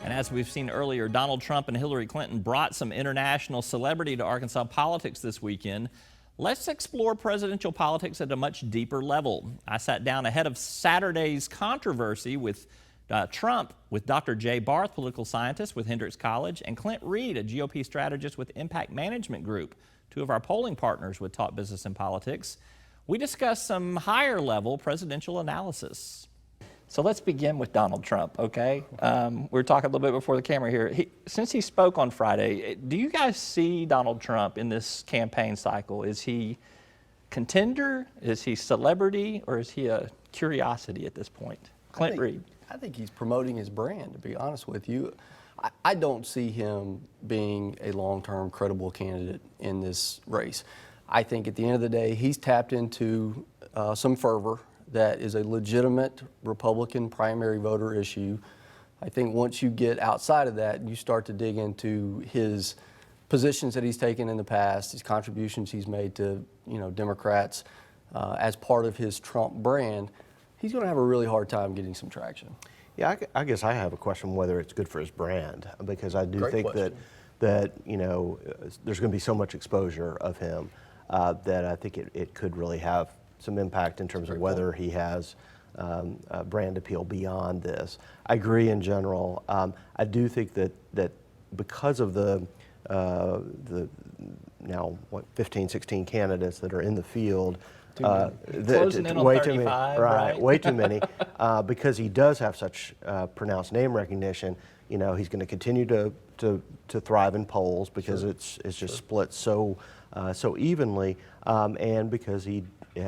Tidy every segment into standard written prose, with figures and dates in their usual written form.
And as we've seen earlier, Donald Trump and Hillary Clinton brought some international celebrity to Arkansas politics this weekend. Let's explore presidential politics at a much deeper level. I sat down ahead of Saturday's controversy with Trump with Dr. Barth, political scientist with Hendrix College, and Clint Reed, a GOP strategist with Impact Management Group, two of our polling partners with Talk Business and Politics. We discussed some higher level presidential analysis. So let's begin with Donald Trump, okay? We were talking a little bit before the camera here. Since he spoke on Friday, do you guys see Donald Trump in this campaign cycle? Is he contender? Is he celebrity? Or is he a curiosity at this point? Clint Reed. I think he's promoting his brand, to be honest with you. I don't see him being a long-term credible candidate in this race. I think at the end of the day, he's tapped into some fervor that is a legitimate Republican primary voter issue. I think once you get outside of that, you start to dig into his positions that he's taken in the past, his contributions he's made to Democrats as part of his Trump brand, he's going to have a really hard time getting some traction. Yeah, I guess I have a question whether it's good for his brand, because I do Great think question. that there's going to be so much exposure of him that I think it could really have some impact in terms of whether he has brand appeal beyond this. I agree in general. I do think that because of the now 15, 16 candidates that are in the field, closing in on way 35, too many, right? Way too many. Because he does have such pronounced name recognition, he's going to continue to thrive in polls because it's just split so evenly, and because he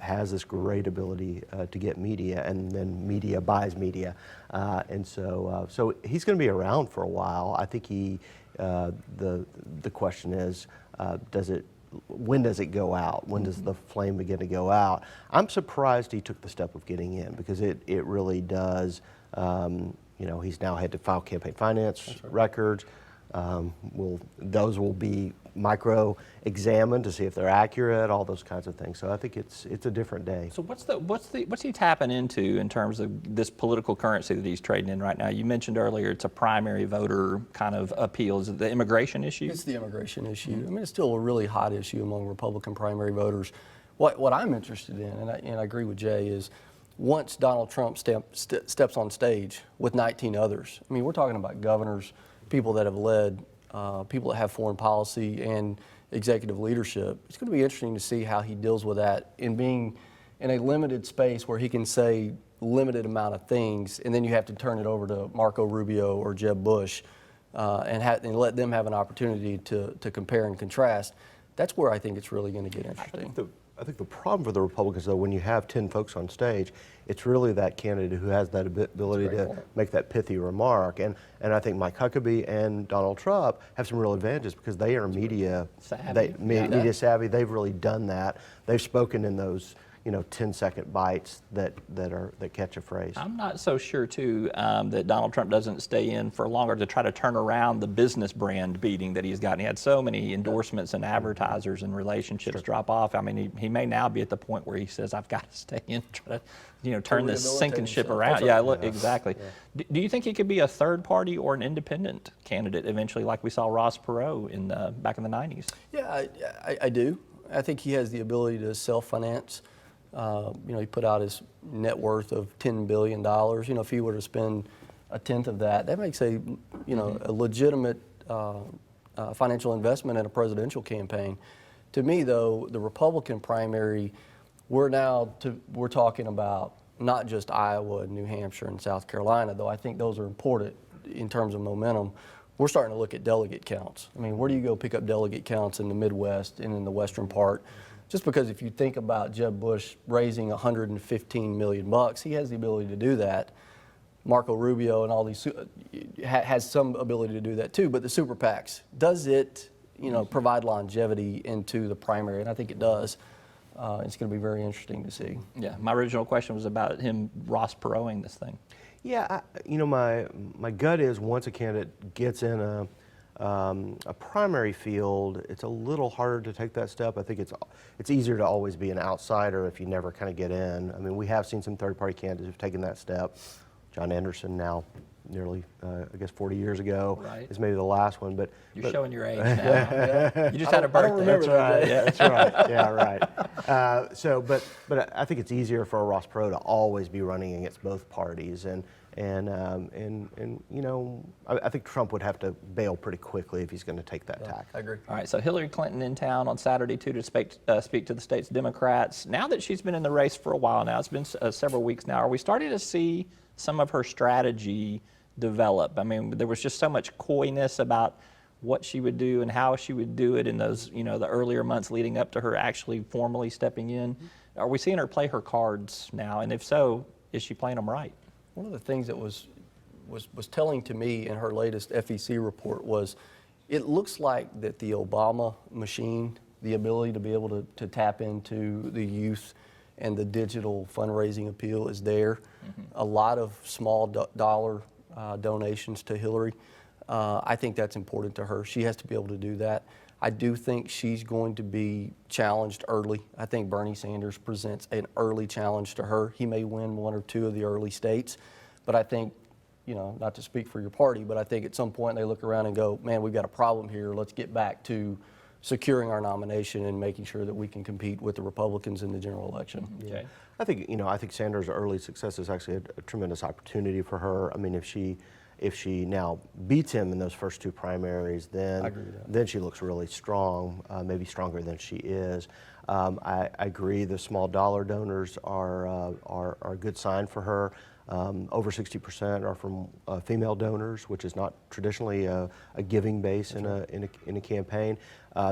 has this great ability to get media, and then media buys media, and so he's going to be around for a while. I think the question is, when does it go out? When does the flame begin to go out? I'm surprised he took the step of getting in, because it really does. He's now had to file campaign finance records. Those will be micro-examined to see if they're accurate, all those kinds of things. So I think it's a different day. So what's he tapping into in terms of this political currency that he's trading in right now? You mentioned earlier it's a primary voter kind of appeal. Is it the immigration issue? It's the immigration issue. I mean, it's still a really hot issue among Republican primary voters. What I'm interested in, and I agree with Jay, is once Donald Trump steps on stage with 19 others, I mean, we're talking about governors, people that have led, people that have foreign policy and executive leadership. It's going to be interesting to see how he deals with that in being in a limited space where he can say limited amount of things, and then you have to turn it over to Marco Rubio or Jeb Bush and let them have an opportunity to compare and contrast. That's where I think it's really going to get interesting. I think the problem for the Republicans, though, when you have 10 folks on stage, it's really that candidate who has that ability to make that pithy remark. And I think Mike Huckabee and Donald Trump have some real advantages because they are media savvy. They've really done that. They've spoken in those 10-second bites that catch a phrase. I'm not so sure, too, that Donald Trump doesn't stay in for longer to try to turn around the business brand beating that he's gotten. He had so many endorsements and advertisers and relationships drop off. I mean, he may now be at the point where he says, I've got to stay in and try to turn this sinking ship around. Yeah, exactly. Yeah. Do you think he could be a third party or an independent candidate eventually, like we saw Ross Perot back in the 90s? Yeah, I do. I think he has the ability to self-finance. He put out his net worth of $10 billion. If he were to spend a tenth of that, that makes a legitimate financial investment in a presidential campaign. To me, though, the Republican primary, we're talking about not just Iowa and New Hampshire and South Carolina, though I think those are important in terms of momentum. We're starting to look at delegate counts. I mean, where do you go pick up delegate counts in the Midwest and in the western part? Just because if you think about Jeb Bush raising $115 million, he has the ability to do that. Marco Rubio and all these has some ability to do that too. But the super PACs, does it provide longevity into the primary? And I think it does. It's going to be very interesting to see. Yeah, my original question was about him Ross Perot-ing this thing. Yeah, my gut is once a candidate gets in a primary field, it's a little harder to take that step. I think it's easier to always be an outsider if you never kind of get in. I mean, we have seen some third-party candidates who've taken that step. John Anderson now nearly I guess 40 years ago Right. is maybe the last one. But You're showing your age now. You just had a birthday. remember that day. Yeah, that's right. Yeah, right. But I think it's easier for a Ross Perot to always be running against both parties, and you know, I think Trump would have to bail pretty quickly if he's going to take that tack. I agree. All right, so Hillary Clinton in town on Saturday, too, to speak to the state's Democrats. Now that she's been in the race for a while now, it's been several weeks now, are we starting to see some of her strategy develop? I mean, there was just so much coyness about what she would do and how she would do it in those, you know, the earlier months leading up to her actually formally stepping in. Are we seeing her play her cards now? And if so, is she playing them right? One of the things that was telling to me in her latest FEC report was it looks like that the Obama machine, the ability to be able to tap into the youth and the digital fundraising appeal is there. Mm-hmm. A lot of small dollar donations to Hillary. I think that's important to her. She has to be able to do that. I do think she's going to be challenged early. I think Bernie Sanders presents an early challenge to her. He may win one or two of the early states, but I think, you know, not to speak for your party, but I think at some point they look around and go, man, we've got a problem here. Let's get back to securing our nomination and making sure that we can compete with the Republicans in the general election. Okay. I think Sanders' early success is actually a tremendous opportunity for her. I mean, if she now beats him in those first two primaries, then she looks really strong, maybe stronger than she is. I agree the small dollar donors are a good sign for her. Over 60% are from female donors, which is not traditionally a giving base in a campaign.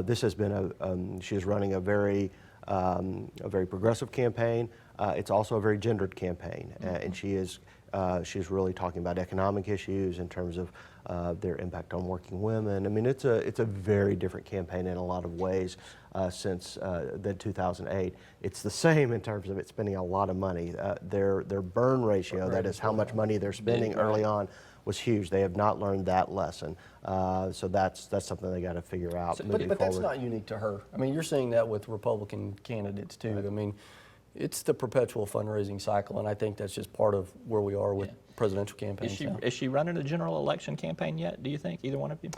This has been she is running a very progressive campaign. It's also a very gendered campaign, and she's really talking about economic issues in terms of their impact on working women. I mean, it's a very different campaign in a lot of ways since than 2008. It's the same in terms of it spending a lot of money. Their burn ratio, that is how much money they're spending early on, was huge. They have not learned that lesson. So that's something they got to figure out moving but that's forward. not unique to her. I mean, you're seeing that with Republican candidates too. Right. I mean, it's the perpetual fundraising cycle, and I think that's just part of where we are with presidential campaigns. Is she running a general election campaign yet, do you think, either one of you?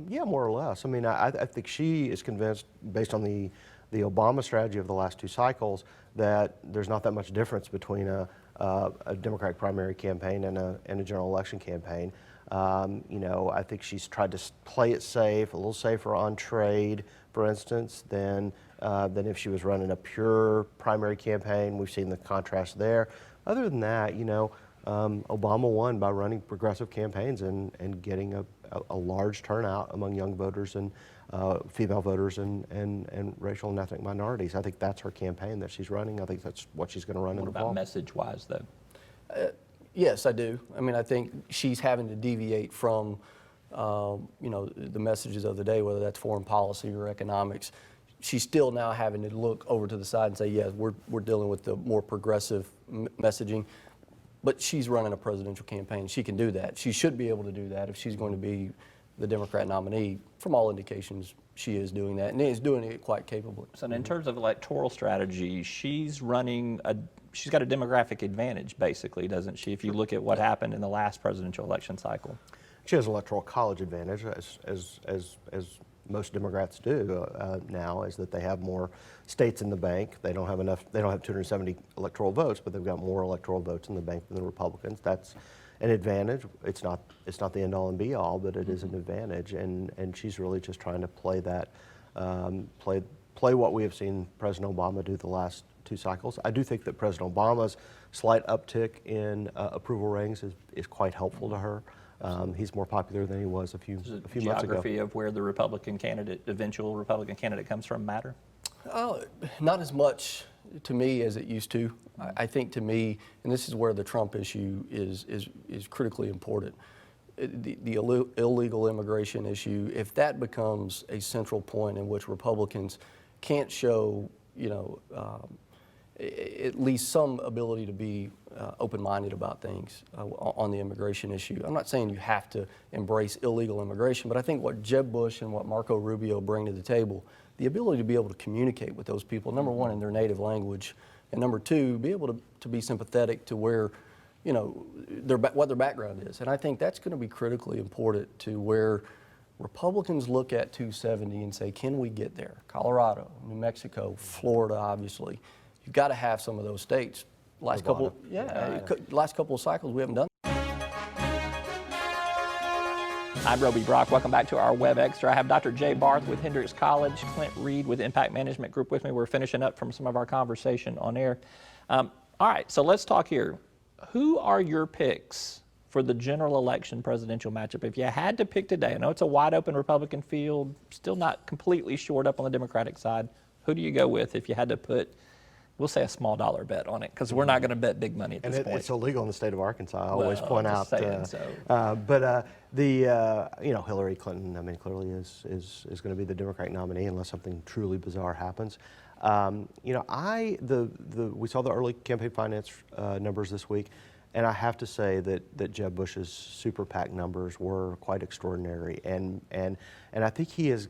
Yeah, more or less. I mean, I think she is convinced, based on the Obama strategy of the last two cycles, that there's not that much difference between a Democratic primary campaign and a general election campaign. You know, I think she's tried to play it safe, a little safer on trade, for instance, than if she was running a pure primary campaign. We've seen the contrast there. Other than that, you know, Obama won by running progressive campaigns and getting a large turnout among young voters and female voters and racial and ethnic minorities. I think that's her campaign that she's running. I think that's what she's going to run in the fall. What about message-wise, though? Yes, I do. I mean, I think she's having to deviate from, you know, the messages of the day, whether that's foreign policy or economics. She's still now having to look over to the side and say, yes, we're dealing with the more progressive messaging. But she's running a presidential campaign. She can do that. She should be able to do that if she's going to be the Democrat nominee. From all indications, she is doing that, and is doing it quite capably. So in terms of electoral strategy, she's got a demographic advantage, basically, doesn't she, if you look at what happened in the last presidential election cycle? She has electoral college advantage, as most Democrats do now, is that they have more states in the bank. They don't have 270 electoral votes, but they've got more electoral votes in the bank than the Republicans. That's an advantage. It's not the end all and be all, but it is an advantage, and she's really just trying to play that, play what we have seen President Obama do the last two cycles. I do think that President Obama's slight uptick in approval ratings is quite helpful to her. He's more popular than he was a few months ago. Geography of where the eventual Republican candidate comes from matter? Not as much to me as it used to. I think to me, and this is where the Trump issue is critically important, the illegal immigration issue, if that becomes a central point in which Republicans can't show, you know, at least some ability to be open-minded about things on the immigration issue. I'm not saying you have to embrace illegal immigration, but I think what Jeb Bush and what Marco Rubio bring to the table, the ability to be able to communicate with those people, number one, in their native language, and number two, be able to be sympathetic to where, you know, what their background is. And I think that's going to be critically important to where Republicans look at 270 and say, can we get there? Colorado, New Mexico, Florida, obviously. You've got to have some of those states. Last couple of cycles, we haven't done. I'm Roby Brock. Welcome back to our Web Extra. I have Dr. Jay Barth with Hendrix College, Clint Reed with Impact Management Group with me. We're finishing up from some of our conversation on air. All right, so let's talk here. Who are your picks for the general election presidential matchup? If you had to pick today, I know it's a wide open Republican field, still not completely shored up on the Democratic side. Who do you go with if you had to put, we'll say, a small dollar bet on it, because we're not going to bet big money at this point. It's illegal in the state of Arkansas. I always point out. Hillary Clinton, I mean, clearly is going to be the Democratic nominee unless something truly bizarre happens. We saw the early campaign finance numbers this week, and I have to say that Jeb Bush's super PAC numbers were quite extraordinary, and I think he is,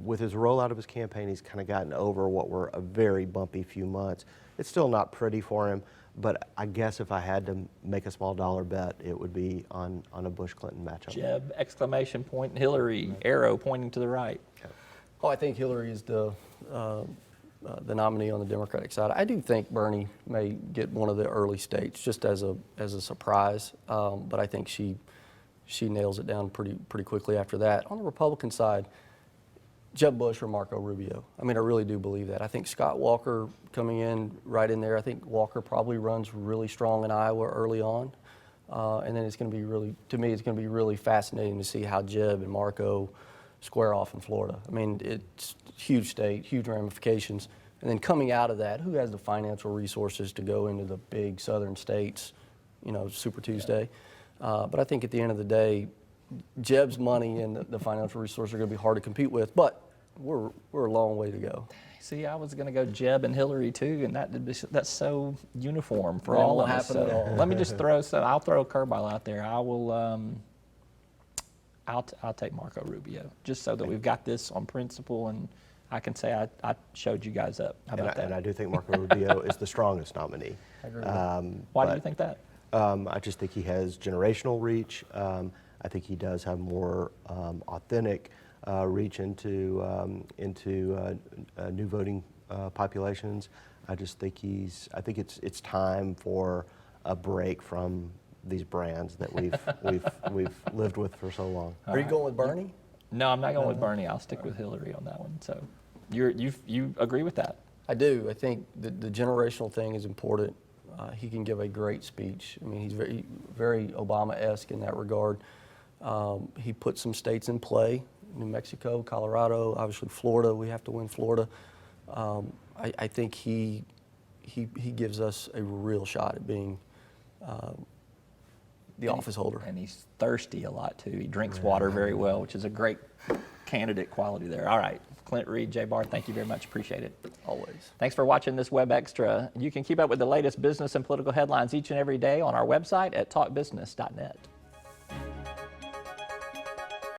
with his rollout of his campaign, he's kind of gotten over what were a very bumpy few months. It's still not pretty for him, but I guess if I had to make a small dollar bet, it would be on a Bush-Clinton matchup. Jeb, exclamation point, Hillary, arrow pointing to the right. Okay. Oh, I think Hillary is the nominee on the Democratic side. I do think Bernie may get one of the early states just as a surprise, but I think she nails it down pretty quickly after that. On the Republican side, Jeb Bush or Marco Rubio. I mean, I really do believe that. I think Scott Walker coming in right in there. I think Walker probably runs really strong in Iowa early on. And then it's going to be it's going to be really fascinating to see how Jeb and Marco square off in Florida. I mean, it's a huge state, huge ramifications. And then coming out of that, who has the financial resources to go into the big southern states, Super Tuesday? But I think at the end of the day, Jeb's money and the financial resources are going to be hard to compete with, but we're a long way to go. See, I was going to go Jeb and Hillary too, and that's so uniform for all of us. So let me just I'll throw a curveball out there. I'll take Marco Rubio, just so that we've got this on principle, and I can say I showed you guys up. How about that? And I do think Marco Rubio is the strongest nominee. I agree with that. Why do you think that? I just think he has generational reach. I think he does have more authentic reach into new voting populations. I just think I think it's time for a break from these brands that we've lived with for so long. Are you going with Bernie? No, I'm not going with Bernie. I'll stick with Hillary on that one. So you agree with that? I do. I think the generational thing is important. He can give a great speech. I mean, he's very Obama-esque in that regard. He put some states in play: New Mexico, Colorado, obviously Florida. We have to win Florida. I think he gives us a real shot at being the office holder. And he's thirsty a lot too. He drinks water very well, which is a great candidate quality there. All right, Clint Reed, Jay Barth, thank you very much. Appreciate it. Always. Thanks for watching this Web Extra. You can keep up with the latest business and political headlines each and every day on our website at talkbusiness.net.